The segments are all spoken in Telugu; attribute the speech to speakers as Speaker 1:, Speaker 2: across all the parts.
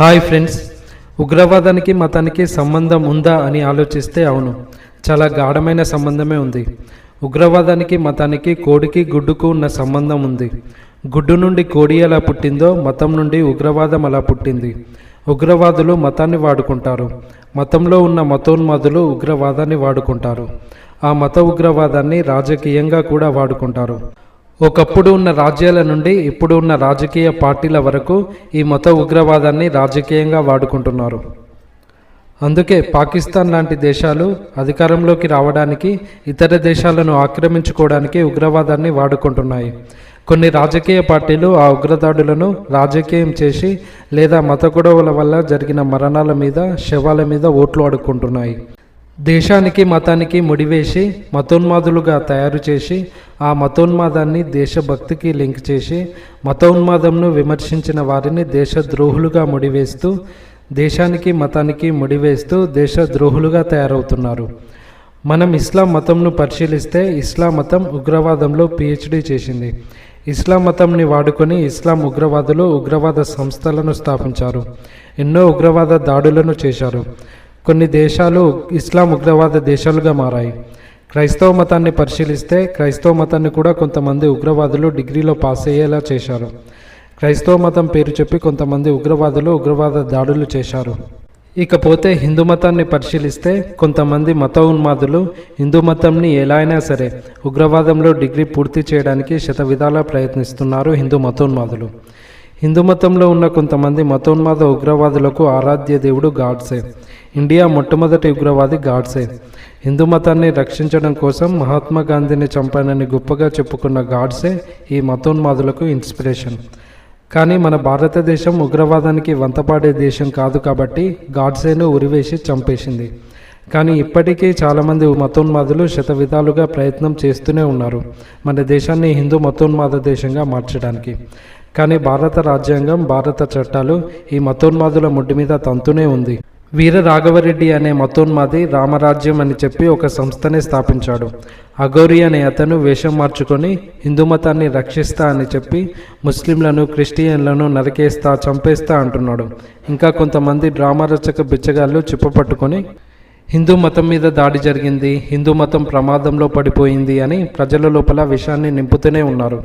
Speaker 1: హాయ్ ఫ్రెండ్స్, ఉగ్రవాదానికి మతానికి సంబంధం ఉందా అని ఆలోచిస్తే అవును, చాలా గాఢమైన సంబంధమే ఉంది. ఉగ్రవాదానికి మతానికి కోడికి గుడ్డుకు ఉన్న సంబంధం ఉంది. గుడ్డు నుండి కోడి ఎలా పుట్టిందో మతం నుండి ఉగ్రవాదం అలా పుట్టింది. ఉగ్రవాదులు మతాన్ని వాడుకుంటారు, మతంలో ఉన్న మతోన్మాదులు ఉగ్రవాదాన్ని వాడుకుంటారు. ఆ మత ఉగ్రవాదాన్ని రాజకీయంగా కూడా వాడుకుంటారు. ఒకప్పుడు ఉన్న రాజ్యాల నుండి ఇప్పుడు ఉన్న రాజకీయ పార్టీల వరకు ఈ మత ఉగ్రవాదాన్ని రాజకీయంగా వాడుకుంటున్నారు. అందుకే పాకిస్తాన్ లాంటి దేశాలు అధికారంలోకి రావడానికి, ఇతర దేశాలను ఆక్రమించుకోవడానికి ఉగ్రవాదాన్ని వాడుకుంటున్నాయి. కొన్ని రాజకీయ పార్టీలు ఆ ఉగ్రదాడులను రాజకీయం చేసి లేదా మత గొడవల వల్ల జరిగిన మరణాల మీద, శవాల మీద ఓట్లు అడుక్కుంటున్నాయి. దేశానికి మతానికి ముడివేసి మతోన్మాదులుగా తయారు చేసి ఆ మతోన్మాదాన్ని దేశభక్తికి లింక్ చేసి మతోన్మాదంను విమర్శించిన వారిని దేశద్రోహులుగా ముడివేస్తూ, దేశానికి మతానికి ముడివేస్తూ దేశద్రోహులుగా తయారవుతున్నారు. మనం ఇస్లాం మతంను పరిశీలిస్తే ఇస్లాం మతం ఉగ్రవాదంలో PhD చేసింది. ఇస్లాం మతంని వాడుకొని ఇస్లాం ఉగ్రవాదులు ఉగ్రవాద సంస్థలను స్థాపించారు, ఎన్నో ఉగ్రవాద దాడులను చేశారు. కొన్ని దేశాలు ఇస్లాం ఉగ్రవాద దేశాలుగా మారాయి. క్రైస్తవ మతాన్ని పరిశీలిస్తే క్రైస్తవ మతాన్ని కూడా కొంతమంది ఉగ్రవాదులు డిగ్రీలో పాస్ అయ్యేలా చేశారు. క్రైస్తవ మతం పేరు చెప్పి కొంతమంది ఉగ్రవాదులు ఉగ్రవాద దాడులు చేశారు. ఇకపోతే హిందూ మతాన్ని పరిశీలిస్తే కొంతమంది మత ఉన్మాదులు హిందూ మతంని ఎలా అయినా సరే ఉగ్రవాదంలో డిగ్రీ పూర్తి చేయడానికి శతవిధాలా ప్రయత్నిస్తున్నారు హిందూ మతోన్మాదులు. హిందూ మతంలో ఉన్న కొంతమంది మతోన్మాద ఉగ్రవాదులకు ఆరాధ్య దేవుడు గాడ్సే. ఇండియా మొట్టమొదటి ఉగ్రవాది గాడ్సే. హిందూ మతాన్ని రక్షించడం కోసం మహాత్మా గాంధీని చంపానని గొప్పగా చెప్పుకున్న గాడ్సే ఈ మతోన్మాదులకు ఇన్స్పిరేషన్. కానీ మన భారతదేశం ఉగ్రవాదానికి వంతపాడే దేశం కాదు కాబట్టి గాడ్సేను ఉరివేసి చంపేసింది. కానీ ఇప్పటికీ చాలామంది మతోన్మాదులు శతవిధాలుగా ప్రయత్నం చేస్తూనే ఉన్నారు మన దేశాన్ని హిందూ మతోన్మాద దేశంగా మార్చడానికి. కానీ భారత రాజ్యాంగం, భారత చట్టాలు ఈ మతోన్మాదుల ముడ్డి మీద తంతూనే ఉంది. వీర రాఘవరెడ్డి అనే మతోన్మాది రామరాజ్యం అని చెప్పి ఒక సంస్థనే స్థాపించాడు. అఘోరి అనే అతను వేషం మార్చుకొని హిందూ మతాన్ని రక్షిస్తా అని చెప్పి ముస్లింలను, క్రిస్టియన్లను నరికేస్తా, చంపేస్తా అంటున్నాడు. ఇంకా కొంతమంది డ్రామా రచక బిచ్చగాళ్ళు చిప్పపట్టుకొని హిందూ మతం మీద దాడి జరిగింది, హిందూ మతం ప్రమాదంలో పడిపోయింది అని ప్రజల లోపల విషయాన్ని నింపుతూనే ఉన్నారు.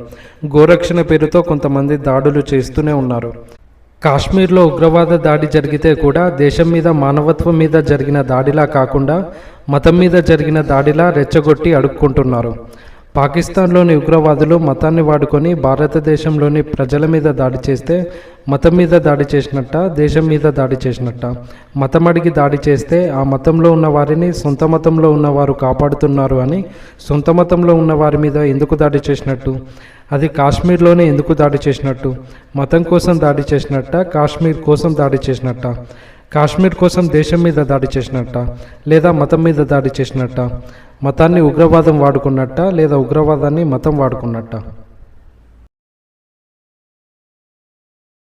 Speaker 1: గోరక్షణ పేరుతో కొంతమంది దాడులు చేస్తూనే ఉన్నారు. కాశ్మీర్లో ఉగ్రవాద దాడి జరిగితే కూడా దేశం మీద, మానవత్వం మీద జరిగిన దాడిలా కాకుండా మతం మీద జరిగిన దాడిలా రెచ్చగొట్టి అడుక్కుంటున్నారు. పాకిస్తాన్లోని ఉగ్రవాదులు మతాన్ని వాడుకొని భారతదేశంలోని ప్రజల మీద దాడి చేస్తే మతం మీద దాడి చేసినట్ట, దేశం మీద దాడి చేసినట్ట. మతం అడిగి దాడి చేస్తే ఆ మతంలో ఉన్న వారిని సొంత మతంలో ఉన్నవారు కాపాడుతున్నారు అని సొంత మతంలో ఉన్న వారి మీద ఎందుకు దాడి చేసినట్టు? అది కాశ్మీర్లోనే ఎందుకు దాడి చేసినట్టు? మతం కోసం దాడి చేసినట్ట, కాశ్మీర్ కోసం దాడి చేసినట్ట? కాశ్మీర్ కోసం దేశం మీద దాడి చేసినట్ట లేదా మతం మీద దాడి చేసినట్ట? మతాన్ని ఉగ్రవాదం వాడుకున్నట్ట లేదా ఉగ్రవాదాన్ని మతం వాడుకున్నట్ట?